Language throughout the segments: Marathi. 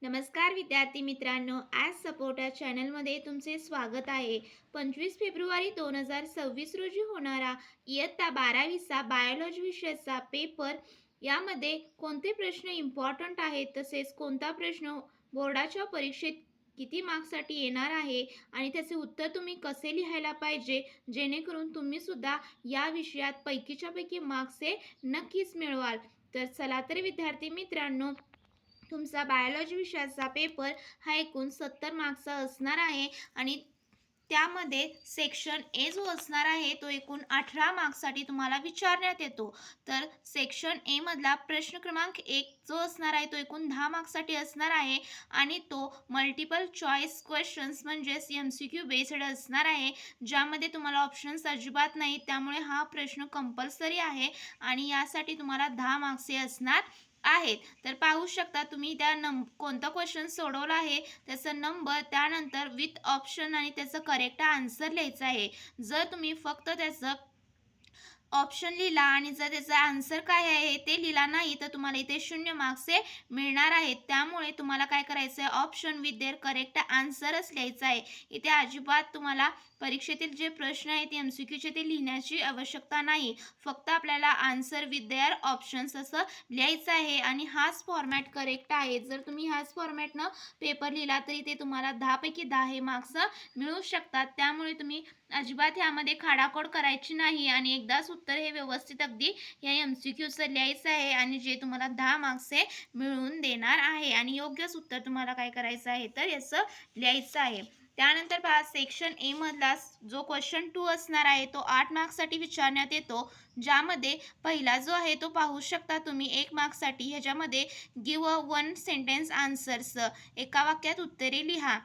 नमस्कार विद्यार्थी मित्रांनो, आज सपोर्ट या चॅनलमध्ये तुमचे स्वागत आहे. 25 फेब्रुवारी 2026 रोजी होणारा इयत्ता 12वीचा बायोलॉजी विषयाचा पेपर यामध्ये कोणते प्रश्न इम्पॉर्टंट आहेत, तसेच कोणता प्रश्न बोर्डाच्या परीक्षेत किती मार्क्ससाठी येणार आहे आणि त्याचे उत्तर तुम्ही कसे लिहायला पाहिजे, जेणेकरून तुम्ही सुद्धा या विषयात पैकीच्या पैकी मार्क्स हे नक्कीच मिळवाल. तर चला तर विद्यार्थी मित्रांनो, तुमचा बायोलॉजी विषयाचा पेपर हा एकूण 70 मार्क्सचा असणार आहे आणि त्यामध्ये सेक्शन ए जो असणार आहे तो एकूण 18 मार्क्ससाठी तुम्हाला विचारण्यात येतो. तर सेक्शन ए मधला प्रश्न क्रमांक 1 जो असणार आहे तो एकूण 10 मार्क्ससाठी असणार आहे आणि तो मल्टिपल चॉईस क्वेश्चन्स म्हणजेच MCQ बेस्ड असणार आहे, ज्यामध्ये तुम्हाला ऑप्शन्स अजिबात नाही. त्यामुळे हा प्रश्न कंपल्सरी आहे आणि यासाठी तुम्हाला 10 मार्क्स हे असणार आहेत. तर पाहू शकता तुम्ही कोणता क्वेश्चन सोडवला आहे, त्याचा नंबर, त्यानंतर विथ ऑप्शन आणि त्याचं करेक्ट आन्सर लिहायचं आहे. जर तुम्ही फक्त त्याचं ऑप्शन लिहिला आणि जर त्याचा आन्सर काय आहे ते लिहिला नाही तर तुम्हाला इथे 0 मार्क्स हे मिळणार आहेत. त्यामुळे तुम्हाला काय करायचं आहे, ऑप्शन विथ देअर करेक्ट आन्सरच लिहायचं आहे. इथे अजिबात तुम्हाला परीक्षेतील जे प्रश्न आहेत MCQचे ते लिहिण्याची आवश्यकता नाही. फक्त आपल्याला आन्सर विथ देअर ऑप्शन्स असं लिहायचं आहे आणि हाच फॉर्मॅट करेक्ट आहे. जर तुम्ही हाच फॉर्मॅटनं पेपर लिहिला तरी ते तुम्हाला 10 पैकी 10 हे मार्क्स मिळू शकतात. त्यामुळे तुम्ही अजिबात ह्यामध्ये खाडाखोड करायची नाही आणि एकदाच उत्तर हे व्यवस्थित अगदी या MCQचं लिहायचं आहे आणि जे तुम्हाला 10 मार्क्स हे मिळवून देणार आहे आणि योग्यच उत्तर तुम्हाला काय करायचं आहे तर याचं लिहायचं आहे. त्यानंतर पहा, सेक्शन ए मधला जो क्वेश्चन 2 असणार आहे तो 8 मार्क्ससाठी विचारण्यात येतो, ज्यामध्ये पहिला जो आहे तो पाहू शकता तुम्ही 1 मार्क्ससाठी. ह्याच्यामध्ये गिव्ह अ 1 सेंटेन्स आन्सर्स, एका वाक्यात उत्तरे लिहा,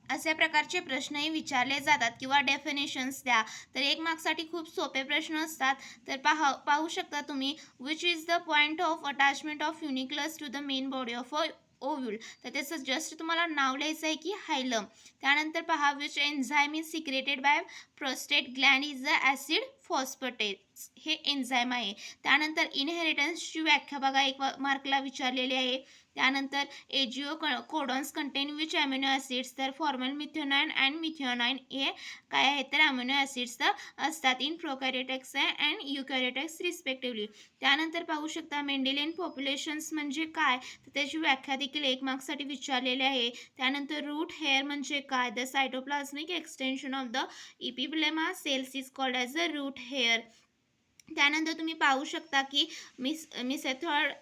अशा प्रकारचे प्रश्नही विचारले जातात किंवा डेफिनेशन्स द्या. तर 1 मार्क्ससाठी खूप सोपे प्रश्न असतात. तर पाहू शकता तुम्ही, which is the point of attachment of funiculus to the main body of a ovule. तर त्याचं जस्ट तुम्हाला नाव लिहायचं आहे की हायलम. त्यानंतर पहा, which enzyme is secreted by prostate Gland is the acid phosphatase, हे एन्झाईम आहे. त्यानंतर इनहेरिटन्सची व्याख्या बघा, 1 मार्कला विचारलेली आहे. त्यानंतर AUG codons contain which amino acids, तर फॉर्मल मिथेनॉइन अँड मिथिओनाइन हे काय आहेत तर अमिनो ॲसिड्स असतात in prokaryotics and eukaryotics respectively. त्यानंतर पाहू शकता, मेंडेलियन पॉप्युलेशन्स म्हणजे काय, तर त्याची व्याख्या देखील 1 मार्क्ससाठी विचारलेली आहे. त्यानंतर रूट हेअर म्हणजे काय, the cytoplasmic extension of the epiblema cells is called as the root hair. त्यानंतर तुम्ही पाहू शकता की mesethmoid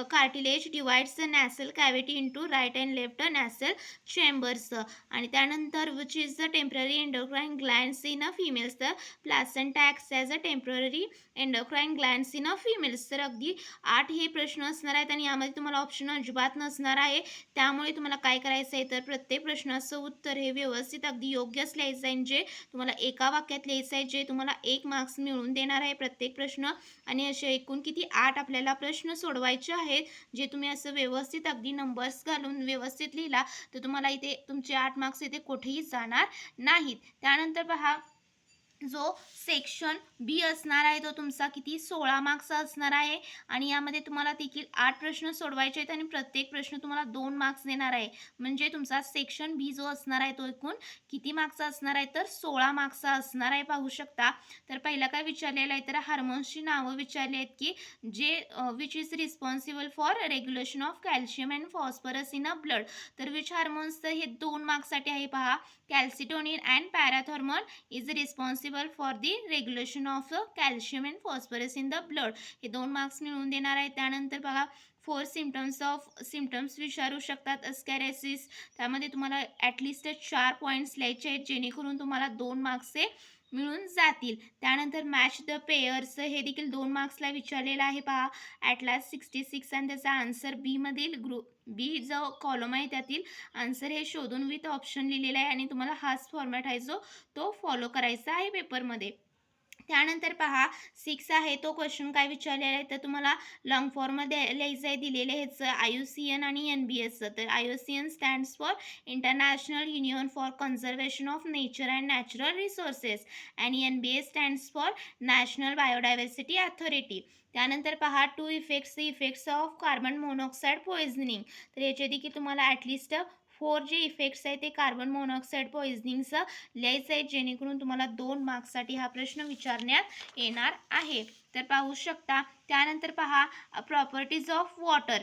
cartilage divides the nasal cavity into right and left nasal chambers. आणि त्यानंतर which is the temporary endocrine glands in a females, the placenta acts as a temporary endocrine glands in a females. तर अगदी 8 हे प्रश्न असणार आहेत आणि यामध्ये तुम्हाला ऑप्शन अजिबात नसणार आहे. त्यामुळे तुम्हाला काय करायचं आहे तर प्रत्येक प्रश्नाचं उत्तर हे व्यवस्थित अगदी योग्यच लिहायचं आहे, जे तुम्हाला एका वाक्यात लिहायचं आहे, जे तुम्हाला 1 मार्क्स मिळवून देणार आहे प्रत्येक प्रश्न. आणि असे एकूण किती 8 आपल्याला प्रश्न सोडवायचे आहेत, जे तुम्ही असं व्यवस्थित अगदी नंबर्स घालून व्यवस्थित लिहिला तर तुम्हाला इथे तुमचे 8 मार्क्स इथे कुठेही जाणार नाहीत. त्यानंतर पहा, जो सेक्शन बी असणार आहे तो तुमचा किती 16 मार्क्सचा असणार आहे आणि यामध्ये तुम्हाला देखील 8 प्रश्न सोडवायचे आहेत आणि प्रत्येक प्रश्न तुम्हाला 2 मार्क्स देणार आहे. म्हणजे तुमचा सेक्शन बी जो असणार आहे तो एकूण किती मार्क्सचा असणार आहे तर 16 मार्क्सचा असणार आहे. पाहू शकता, तर पहिला काय विचारलेलं आहे तर हार्मोन्सची नावं विचारली आहेत की जे which is responsible for regulation of calcium and phosphorus in a blood. तर विच हार्मोन्स, तर हे 2 मार्क्ससाठी आहे. पहा, calcitonin and parathormone is responsible for the regulation of calcium and phosphorus in the blood, हे 2 मार्क्स मिळवून देणार आहे. त्यानंतर बघा, 4 सिम्टम्स विचारू शकतात. अस्कॅरेसिस, त्यामध्ये तुम्हाला ॲटलिस्ट 4 पॉईंट्स लिहायचे आहेत, जेणेकरून तुम्हाला 2 मार्क्स हे मिळून जातील. त्यानंतर मॅच द पेयर्स, हे देखील 2 मार्क्सला विचारलेलं आहे. पहा, ॲटलास 66 आणि त्याचा आन्सर बीमधील बी जो कॉलम आहे त्यातील आन्सर हे शोधून विथ ऑप्शन लिहिलेला आहे आणि तुम्हाला हाच फॉर्मॅट आहे जो तो फॉलो करायचा आहे पेपरमध्ये. त्यानंतर पहा 6 आहे तो क्वेश्चन काय विचारलेला आहे तर तुम्हाला लॉंग फॉर्ममध्ये लिहायचं आहे दिलेलं आहे ह्याचं IUCN आणि NBSचं. तर IUCN stands for international union for conservation of nature and natural resources आणि NBS stands for national biodiversity authority. त्यानंतर पहा effects of carbon monoxide poisoning. तर याचे देखील तुम्हाला ॲटलिस्ट 4 जे इफेक्ट्स आहेत ते कार्बन मोनॉक्साईड पॉइझनिंगचं लिहायचं आहे जेणेकरून तुम्हाला 2 मार्क्ससाठी हा प्रश्न विचारण्यात येणार आहे. तर पाहू शकता. त्यानंतर पहा प्रॉपर्टीज ऑफ वॉटर.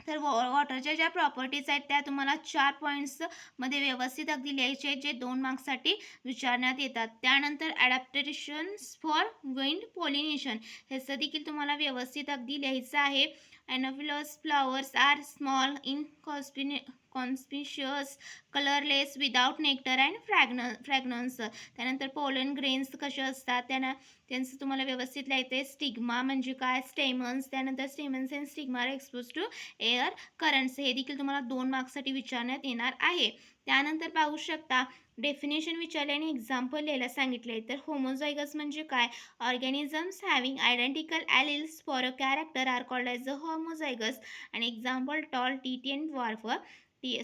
तर वॉटरच्या ज्या प्रॉपर्टीज आहेत त्या तुम्हाला 4 पॉईंट्समध्ये व्यवस्थित अगदी लिहायचे आहेत जे 2 मार्क्ससाठी विचारण्यात येतात. त्यानंतर ॲडॅप्टेशन्स फॉर विंड पॉलिनेशन ह्याचं देखील तुम्हाला व्यवस्थित अगदी लिहायचं आहे. Anemophilous flowers are small inconspicuous colourless without nectar and fragrance. त्यानंतर पोलन ग्रेन्स कसे असतात त्यांचं तुम्हाला व्यवस्थित लिहायचं आहे. स्टिग्मा म्हणजे काय, स्टेमन्स, त्यानंतर stamens and stigma are expose to air currents हे देखील तुम्हाला 2 मार्क्ससाठी विचारण्यात येणार आहे. त्यानंतर पाहू शकता डेफिनेशन विचारले आणि एक्झाम्पल लिहायला सांगितले आहे. तर होमोझायगस म्हणजे काय, organisms having identical alleles for a character are called as a homozygous. आणि example tall TT and dwarf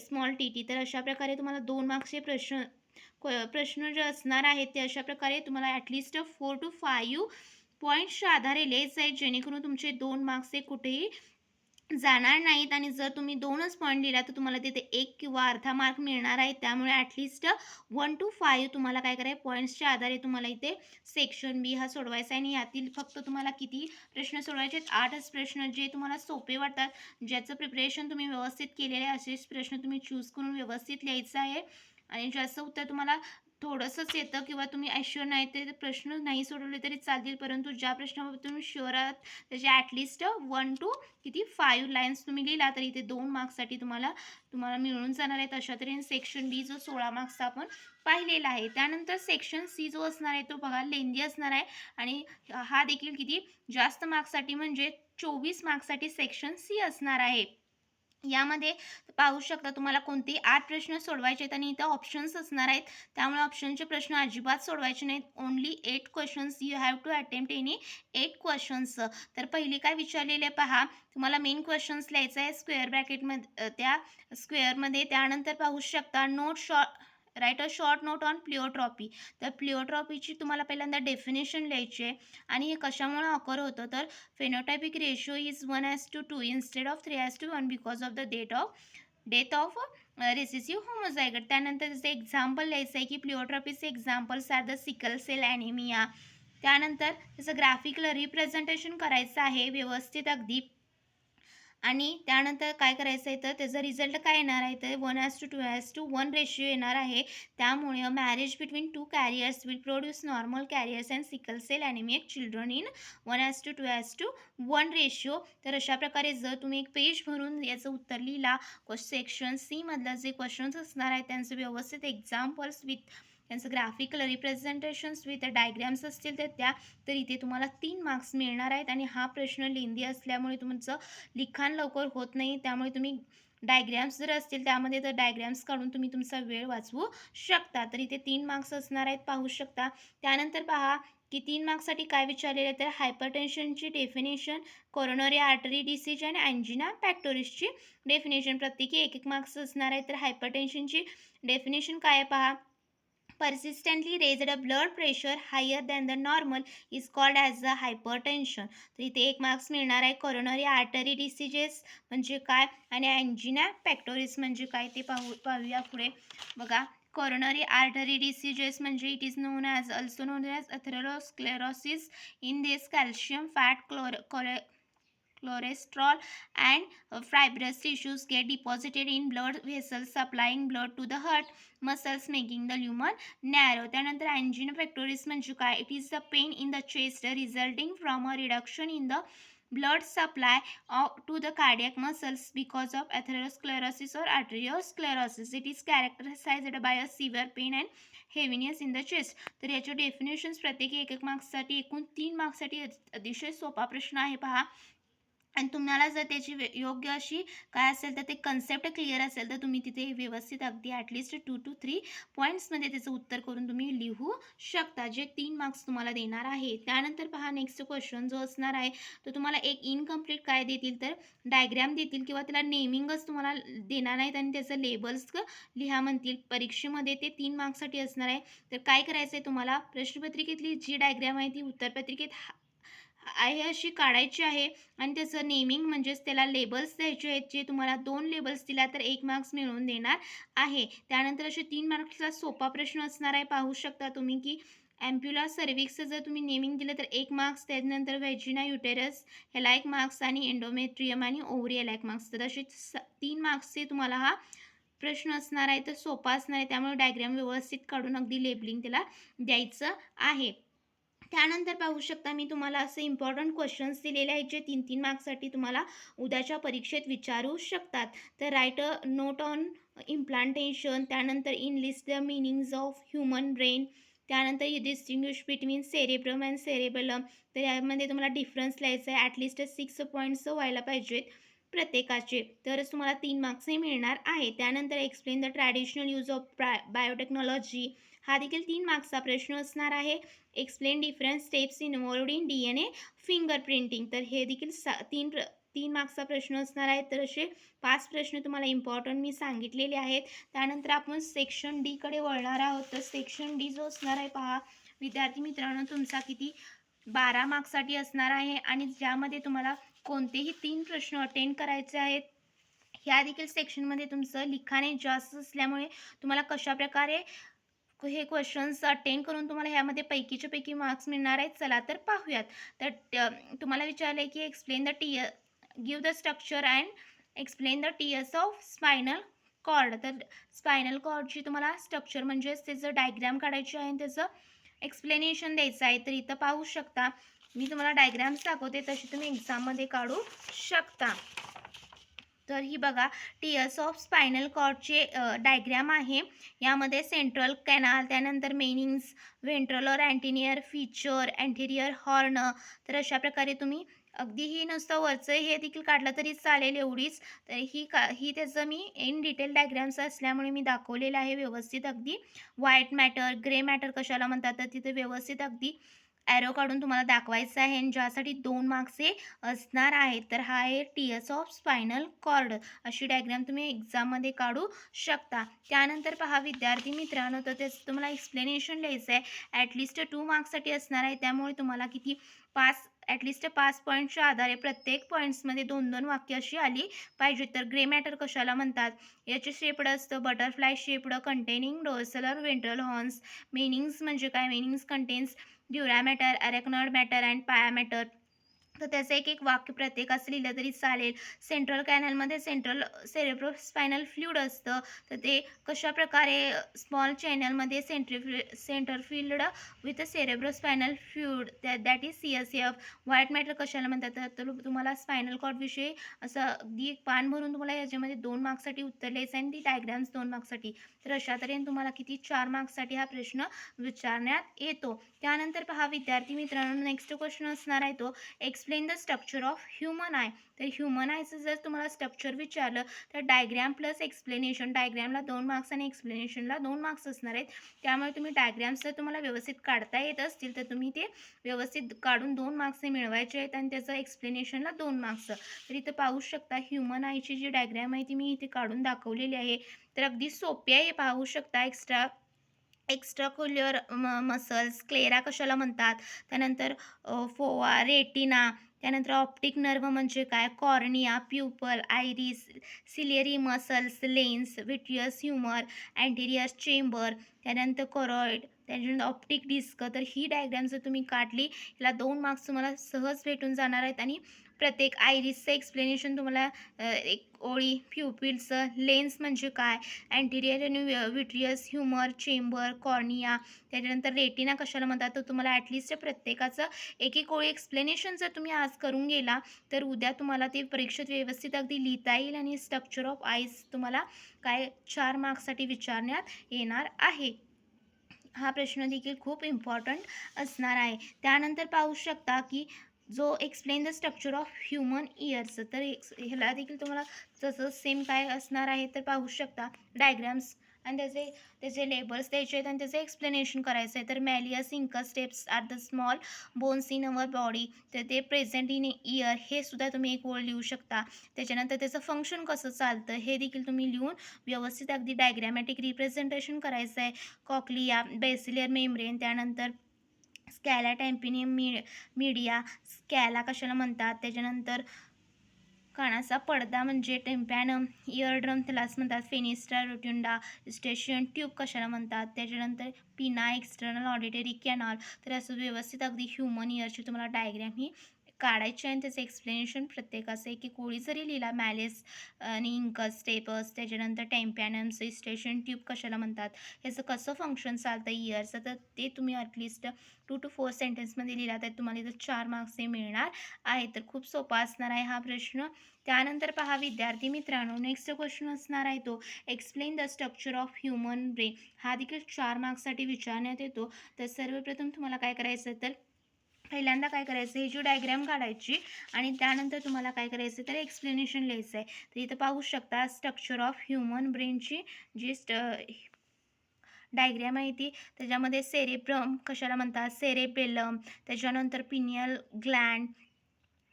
small TT. तर अशा प्रकारे तुम्हाला 2 मार्क्सचे प्रश्न जे असणार आहेत ते अशा प्रकारे तुम्हाला ॲटलिस्ट 4 to 5 पॉईंट्सच्या आधारे लिहायचे आहेत जेणेकरून तुमचे 2 मार्क्स हे कुठेही जाणार नाहीत. आणि जर तुम्ही 2च पॉईंट लिहिला तर तुम्हाला तिथे 1 किंवा अर्धा मार्क मिळणार आहे. त्यामुळे ॲटलिस्ट 1 to 5 तुम्हाला काय करायचं पॉईंट्सच्या आधारे तुम्हाला इथे सेक्शन बी हा सोडवायचा आहे. आणि यातील फक्त तुम्हाला किती प्रश्न सोडवायचे आहेत, 8च प्रश्न जे तुम्हाला सोपे वाटतात, ज्याचं प्रिपरेशन तुम्ही व्यवस्थित केलेलं आहे असेच प्रश्न तुम्ही चूज करून व्यवस्थित लिहायचं आहे. आणि ज्याचं उत्तर तुम्हाला थोडंसंच येतं किंवा तुम्ही ॲश्युअर नाही ते प्रश्न नाही सोडवले तरी चालतील, परंतु ज्या प्रश्नावर तुम्ही शुअर आहात त्याचे ॲटलिस्ट 1 to 5 लाईन्स तुम्ही लिहिला तर इथे 2 मार्क्ससाठी तुम्हाला मिळून जाणार आहेत. अशा तऱ्हेने सेक्शन बी जो 16 मार्क्सचा आपण पाहिलेला आहे. त्यानंतर सेक्शन सी जो असणार आहे तो बघा लेंदी असणार आहे आणि हा देखील किती जास्त मार्क्ससाठी म्हणजे 24 मार्क्ससाठी सेक्शन सी असणार आहे. यामध्ये पाहू शकता तुम्हाला कोणतेही 8 प्रश्न सोडवायचे आहेत आणि इथं ऑप्शन्स असणार आहेत. त्यामुळे ऑप्शनचे प्रश्न अजिबात सोडवायचे नाहीत. Only 8 questions you have to attempt any 8 questions. तर पहिली काय विचारलेले पहा, तुम्हाला मेन क्वेश्चन्स लिहायचं आहे स्क्वेअर ब्रॅकेटमध्ये त्या स्क्वेअरमध्ये. त्यानंतर पाहू शकता write a short note on pleiotropy. तर प्लिओट्रॉपीची तुम्हाला पहिल्यांदा डेफिनेशन लिहायची आहे आणि हे कशामुळे ऑकर होतं तर phenotypic ratio is 1:2 instead of 3:1 because of the death of recessive homozygote. त्यानंतर त्याचं एक्झाम्पल लिहायचं आहे की प्लिओट्रॉपीचे examples are the sickle cell anaemia. त्यानंतर त्याचं ग्राफिकल रिप्रेझेंटेशन करायचं आहे व्यवस्थित अगदी. आणि त्यानंतर काय करायचं आहे तर त्याचा रिझल्ट काय येणार आहे तर 1:2:1 रेशिओ येणार आहे. त्यामुळे marriage between 2 carriers will produce normal carriers and sickle cell anaemic children in 1:2:1 ratio. तर अशा प्रकारे जर तुम्ही एक पेज भरून याचं उत्तर लिहिला सेक्शन सी मधलं जे क्वेश्चन्स असणार आहेत त्यांचे व्यवस्थित एक्झाम्पल्स विथ त्यांचं ग्राफिकल रिप्रेझेंटेशन्स विथ डायग्राम्स असतील तर इथे तुम्हाला 3 मार्क्स मिळणार आहेत. आणि हा प्रश्न लेंदी असल्यामुळे तुमचं लिखाण लवकर होत नाही, त्यामुळे तुम्ही डायग्राम्स जर असतील त्यामध्ये तर डायग्राम्स काढून तुम्ही तुमचा वेळ वाचवू शकता. तर इथे 3 मार्क्स असणार आहेत पाहू शकता. त्यानंतर पहा की 3 मार्क्ससाठी काय विचारलेलं आहे तर हायपरटेन्शनची डेफिनेशन, कोरोनरी आर्टरी डिसीज आणि अँजिना पॅक्टोरिसची डेफिनेशन. प्रत्येकी 1-1 मार्क्स असणार आहे. तर हायपरटेन्शनची डेफिनेशन काय आहे पहा, persistently raised blood pressure higher than the normal is called as a hypertension. तर इथे 1 मार्क्स मिळणार आहे. कोरोनरी आर्टरी डिसीजेस म्हणजे काय आणि अँजिना पॅक्टोरिस म्हणजे काय ते पाहूया पुढे. बघा कोरोनरी आर्टरी डिसीजेस म्हणजे it is also non as atherosclerosis. In this calcium fat cholesterol and fibrous tissues get deposited in blood vessels supplying blood to the heart muscles making the lumen narrow. त्यानंतर angina pectoris म्हणजे काय, it is the pain in the chest resulting from a reduction in the blood supply to the cardiac muscles because of atherosclerosis or arteriosclerosis. It is characterized by a severe pain and heaviness in the chest. तर याचे डेफिनेशन्स प्रत्येकी 1-1 मार्क्ससाठी एकूण 3 मार्क्ससाठी अतिशय सोपा प्रश्न आहे पहा. आणि तुम्हाला जर त्याची योग्य अशी काय असेल तर ते कन्सेप्ट क्लिअर असेल तर तुम्ही तिथे व्यवस्थित अगदी ॲटलिस्ट 2 to 3 पॉईंट्समध्ये त्याचं उत्तर करून तुम्ही लिहू शकता, जे 3 मार्क्स तुम्हाला देणार आहे. त्यानंतर पहा नेक्स्ट क्वेश्चन जो असणार आहे तो तुम्हाला एक इनकम्प्लीट काय देतील तर डायग्राम देतील किंवा त्याला नेमिंगच तुम्हाला देणार नाहीत आणि त्याचं लेबल्स लिहा म्हणतील. परीक्षेमध्ये ते 3 मार्क्ससाठी असणार आहे. तर काय करायचं आहे तुम्हाला, प्रश्नपत्रिकेतली जी डायग्राम आहे ती उत्तरपत्रिकेत आहे अशी काढायची आहे आणि त्याचं नेमिंग म्हणजेच त्याला लेबल्स द्यायचे आहेत, जे तुम्हाला 2 लेबल्स दिला तर 1 मार्क्स मिळवून देणार आहे. त्यानंतर असे 3 मार्क्सचा सोपा प्रश्न असणार आहे. पाहू शकता तुम्ही की ॲम्प्युला सर्व्हिक्सचं जर तुम्ही नेमिंग दिलं तर 1 मार्क्स, त्यानंतर व्हॅजिना युटेरस ह्याला 1 मार्क्स आणि एंडोमेट्रियम आणि ओव्हरी याला 1 मार्क्स. तर असे 3 मार्क्सचे तुम्हाला हा प्रश्न असणार आहे. तर सोपा असणार आहे, त्यामुळे डायग्राम व्यवस्थित काढून अगदी लेबलिंग त्याला द्यायचं आहे. त्यानंतर पाहू शकता मी तुम्हाला असे इम्पॉर्टंट क्वेश्चन्स दिलेले आहेत, जे 3-3 मार्क्ससाठी तुम्हाला उद्याच्या परीक्षेत विचारू शकतात. तर write a note on implantation, त्यानंतर enlist the meninges of human brain, त्यानंतर distinguish between cerebrum and cerebellum. तर यामध्ये तुम्हाला डिफरन्स लिहायचा आहे. ॲटलिस्ट 6 पॉईंट्स व्हायला पाहिजेत प्रत्येकाचे, तरच तुम्हाला 3 मार्क्सही मिळणार आहे. त्यानंतर explain the traditional use of biotechnology, हा देखील 3 मार्क्सचा प्रश्न असणार आहे. Explain different steps involved in DNA finger printing, तर हे देखील 3 मार्क्सचा प्रश्न असणार आहे. तर असे 5 प्रश्न तुम्हाला इम्पॉर्टंट मी सांगितलेले आहेत. त्यानंतर आपण सेक्शन डीकडे वळणार आहोत. तर सेक्शन डी जो असणार आहे पहा विद्यार्थी मित्रांनो, तुमचा किती 12 मार्क्ससाठी असणार आहे आणि ज्यामध्ये तुम्हाला कोणतेही 3 प्रश्न अटेंड करायचे आहेत. ह्या देखील सेक्शनमध्ये तुमचं लिखाणे जास्त असल्यामुळे तुम्हाला कशाप्रकारे हे क्वेश्चन्स अटेंड करून तुम्हाला ह्यामध्ये पैकीच्या पैकी मार्क्स मिळणार आहेत. चला तर पाहूयात. तर तुम्हाला विचारलं आहे की explain the give the structure and explain the TS of spinal cord. तर स्पायनल कॉर्डची तुम्हाला स्ट्रक्चर म्हणजेच त्याचं डायग्राम काढायची आहे आणि त्याचं एक्सप्लेनेशन द्यायचं आहे. तर इथं पाहू शकता मी तुम्हाला डायग्राम्स दाखवते, तशी तुम्ही एक्झाममध्ये काढू शकता. तर ही बघा टीएस ऑफ स्पायनल कॉर्डचे डायग्राम आहे. यामध्ये सेंट्रल कॅनाल, त्यानंतर मेनिंग्स, व्हेंट्रलर अँटिनियर फीचर, अँटेरियर हॉर्न. तर अशा प्रकारे तुम्ही अगदी ही नुसतं वरचं हे देखील काढलं तरी चालेल एवढीच. तर ही त्याचं मी इन डिटेल डायग्राम्स असल्यामुळे मी दाखवलेलं आहे व्यवस्थित अगदी. व्हाईट मॅटर, ग्रे मॅटर कशाला म्हणतात तर तिथे व्यवस्थित अगदी ॲरो काढून तुम्हाला दाखवायचं आहे आणि ज्यासाठी 2 मार्क्सचे असणार आहेत. तर हा आहे टीएस ऑफ स्पायनल कॉर्ड. अशी डायग्राम तुम्ही एक्झाममध्ये काढू शकता. त्यानंतर पहा विद्यार्थी मित्रांनो, तर त्याचं तुम्हाला एक्सप्लेनेशन लिहायचं आहे. ॲटलिस्ट 2 मार्क्ससाठी असणार आहे, त्यामुळे तुम्हाला किती 5 पॉईंटच्या आधारे प्रत्येक पॉईंट्समध्ये 2-2 वाक्य अशी आली पाहिजेत. तर ग्रे मॅटर कशाला म्हणतात, याचे शेपड असतं butterfly shaped containing dorsal or ventral horns. Meninges म्हणजे काय, meninges contains dura mater, arachnoid mater and pia mater. तर त्याचं एक वाक्य प्रत्येकाचं लिहिलं तरी चालेल. सेंट्रल कॅनलमध्ये सेंट्रल सेरेब्रोस्पायनल फ्लुइड असतं, तर ते कशाप्रकारे स्मॉल चॅनलमध्ये centre filled with cerebrospinal fluid that is CSF. White matter कशाला म्हणतात तर तुम्हाला स्पायनल कॉर्डविषयी असं अगदी एक पान भरून तुम्हाला याच्यामध्ये 2 मार्क्ससाठी उत्तर लिहायचं आणि ती डायग्राम्स 2 मार्क्ससाठी. तर अशा तऱ्हेने तुम्हाला किती 4 मार्क्ससाठी हा प्रश्न विचारण्यात येतो. त्यानंतर पहा विद्यार्थी मित्रांनो, नेक्स्ट क्वेश्चन असणार आहे तो explain the structure of human I. तर ह्युमन आयचं जर तुम्हाला स्ट्रक्चर विचारलं तर डायग्राम प्लस एक्सप्लेनेशन, डायग्रामला 2 मार्क्स आणि एक्सप्लेनेशनला 2 मार्क्स असणार आहेत. त्यामुळे तुम्ही डायग्राम्स जर तुम्हाला व्यवस्थित काढता येत असतील तर तुम्ही ते व्यवस्थित काढून 2 मार्क्स हे मिळवायचे आहेत आणि त्याचं एक्सप्लेनेशनला 2 मार्क्स. तर इथं पाहू शकता ह्युमन आयची जी डायग्राम आहे ती मी इथे काढून दाखवलेली आहे. तर अगदी सोपी आहे, पाहू शकता. एक्स्ट्राक्युलर मसल्स, क्लेरा कशाला म्हणतात, त्यानंतर फोवा, रेटिना, त्यानंतर ऑप्टिक नर्व म्हणजे काय, cornea, pupal, iris, ciliary muscles, lens, vitreous humour, anterior chamber, त्यानंतर कोरॉइड, त्याच्यानंतर ऑप्टिक डिस्क. तर ही डायग्राम जर तुम्ही काढली याला 2 मार्क्स तुम्हाला सहज भेटून जाणार आहेत. आणि प्रत्येक आयरिसचं एक्सप्लेनेशन तुम्हाला एक ओळी, प्युपिलचं, लेन्स म्हणजे काय, अँटेरियर आणि विट्रियस ह्युमर, चेंबर, कॉर्निया, त्याच्यानंतर रेटिना कशाला म्हणतात, तर तुम्हाला ॲटलिस्ट परीक्षेचं एक ओळी एक्सप्लेनेशन जर तुम्ही आज करून गेला तर उद्या तुम्हाला ते परीक्षेत व्यवस्थित अगदी लिहिता येईल आणि स्ट्रक्चर ऑफ आईज तुम्हाला काय 4 मार्क्ससाठी विचारण्यात येणार आहे. हा प्रश्न देखील खूप इम्पॉर्टंट असणार आहे. त्यानंतर पाहू शकता की जो explain the structure of human years, तर ह्याला देखील तुम्हाला जसं सेम काय असणार आहे तर पाहू शकता डायग्राम्स आणि त्याचे त्याचे लेबल्स द्यायचे आहेत आणि त्याचं एक्सप्लेनेशन करायचं आहे. तर malleus incus stapes are the small bones in our body, तर ते प्रेझेंट इन इयर हे सुद्धा तुम्ही एक ओळ लिहू शकता. त्याच्यानंतर त्याचं फंक्शन कसं चालतं हे देखील तुम्ही लिहून व्यवस्थित अगदी डायग्रॅमॅटिक रिप्रेझेंटेशन करायचं आहे. कॉक्लिया, बेसिलियर मेम्ब्रेन, त्यानंतर स्कॅला टॅम्पिनियम मीडिया, स्कॅला कशाला म्हणतात, त्याच्यानंतर कानाचा पडदा म्हणजे टेम्पॅनम, इयरड्रम त्यालाच म्हणतात, फेनिस्ट्रा रोट्युंडा, स्टेशन ट्यूब कशाला म्हणतात, त्याच्यानंतर पिना, एक्सटर्नल ऑडिटरी कॅनॉल. तर असं व्यवस्थित अगदी ह्युमन इयरची तुम्हाला डायग्रॅम ही काढायची आहे आणि त्याचं एक्सप्लेनेशन प्रत्येकाचं एक एक ओळी जरी लिहिला, मॅलेस आणि इंकस स्टेपस, त्याच्यानंतर टेम्पॅनम्स, स्टेशन ट्यूब कशाला म्हणतात, ह्याचं कसं फंक्शन चालतं इयरचं, तर ते तुम्ही ॲटलिस्ट 2 to 4 सेंटेन्समध्ये लिहिला तर तुम्हाला इथं 4 मार्क्स हे मिळणार आहे. तर खूप सोपा असणार आहे हा प्रश्न. त्यानंतर पहा विद्यार्थी मित्रांनो, नेक्स्ट क्वेश्चन असणार आहे तो explain the structure of human brain. हा देखील 4 मार्क्ससाठी विचारण्यात येतो. तर सर्वप्रथम तुम्हाला काय करायचं तर पहिल्यांदा काय करायचं, ही जी डायग्रॅम काढायची आणि त्यानंतर तुम्हाला काय करायचं तर एक्सप्लेनेशन लिहायचं आहे. तर इथं पाहू शकता स्ट्रक्चर ऑफ ह्युमन ब्रेनची जी डायग्रॅम आहे ती, त्याच्यामध्ये सेरेब्रम कशाला म्हणतात, सेरेबेलम, त्याच्यानंतर pineal gland,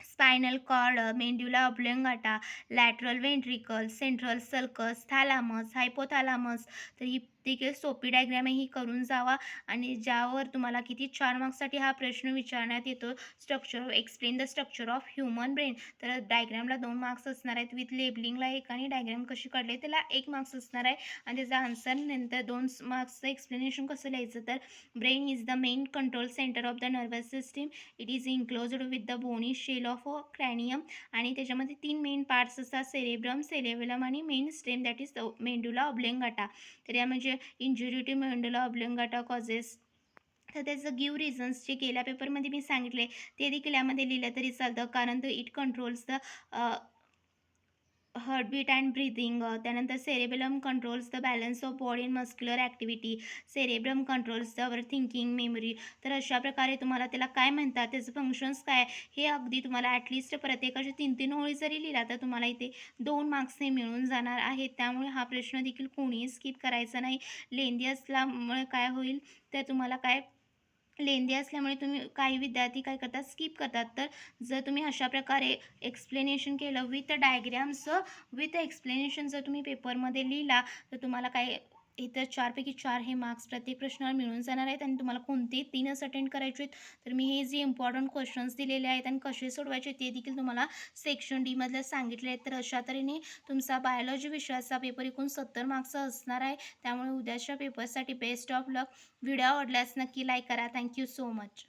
spinal cord, medulla oblongata, lateral ventricle, central sulcus, thalamus, hypothalamus. तर ही देखील सोपी डायग्रॅम आहे, ही करून जावा. आणि ज्यावर तुम्हाला किती 4 मार्क्ससाठी हा प्रश्न विचारण्यात येतो, structure explain the structure of human brain. तर डायग्रॅमला 2 मार्क्स असणार आहेत, विथ लेबलिंगला 1 आणि डायग्रॅम कशी काढली त्याला 1 मार्क्स असणार आहे. आणि त्याचा आन्सर नंतर 2 मार्क्सचं एक्सप्लेनेशन कसं लिहायचं तर brain is the main control centre of the nervous system. It is enclosed with the bony shell of cranium. आणि त्याच्यामध्ये 3 मेन पार्ट्स असतात, सेरेब्रम, सेरेबेलम आणि main stem that is medulla oblongata. तर या म्हणजे injury to medulla oblongata causes. तर त्याचं गिव्ह रिझन्स जे गेल्या पेपरमध्ये मी सांगितले ते देखील यामध्ये लिहिलं तरी चालतं, कारण it controls the heartbeat and breathing. त्यानंतर cerebellum controls the balance of body and muscular activity. Cerebrum controls the our thinking memory. तर अशा प्रकारे तुम्हाला त्याला काय म्हणतात, त्याचं फंक्शन्स काय, हे अगदी तुम्हाला ॲटलिस्ट प्रत्येकाची 3-3 ओळी जरी लिहिला तर तुम्हाला इथे 2 मार्क्स हे मिळून जाणार आहेत. त्यामुळे हा प्रश्न देखील कोणीही स्किप करायचा नाही. लेंदी असल्यामुळे काय होईल तर तुम्हाला काय, लेंदी असल्यामुळे तुम्ही काही विद्यार्थी काय करतात स्किप करतात. तर जर तुम्ही अशा प्रकारे एक्सप्लेनेशन केलं विथ डायग्राम्स, विथ एक्सप्लेनेशन जर तुम्ही पेपरमध्ये लिहिला तर तुम्हाला काय इथं 4 पैकी 4 हे मार्क्स प्रत्येक प्रश्नाला मिळून जाणार आहेत. आणि तुम्हाला कोणतेही 3च अटेंड करायचे आहेत. तर मी हे जे इम्पॉर्टंट क्वेश्चन्स दिलेले आहेत आणि कसे सोडवायचे ते देखील तुम्हाला सेक्शन डीमधलं सांगितले आहेत. तर अशा तऱ्हेने तुमचा बायोलॉजी विषयाचा पेपर एकूण 70 मार्क्सचा असणार आहे. त्यामुळे उद्याच्या पेपरसाठी बेस्ट ऑफ लक. व्हिडिओ आवडल्यास नक्की लाईक करा. Thank you so much.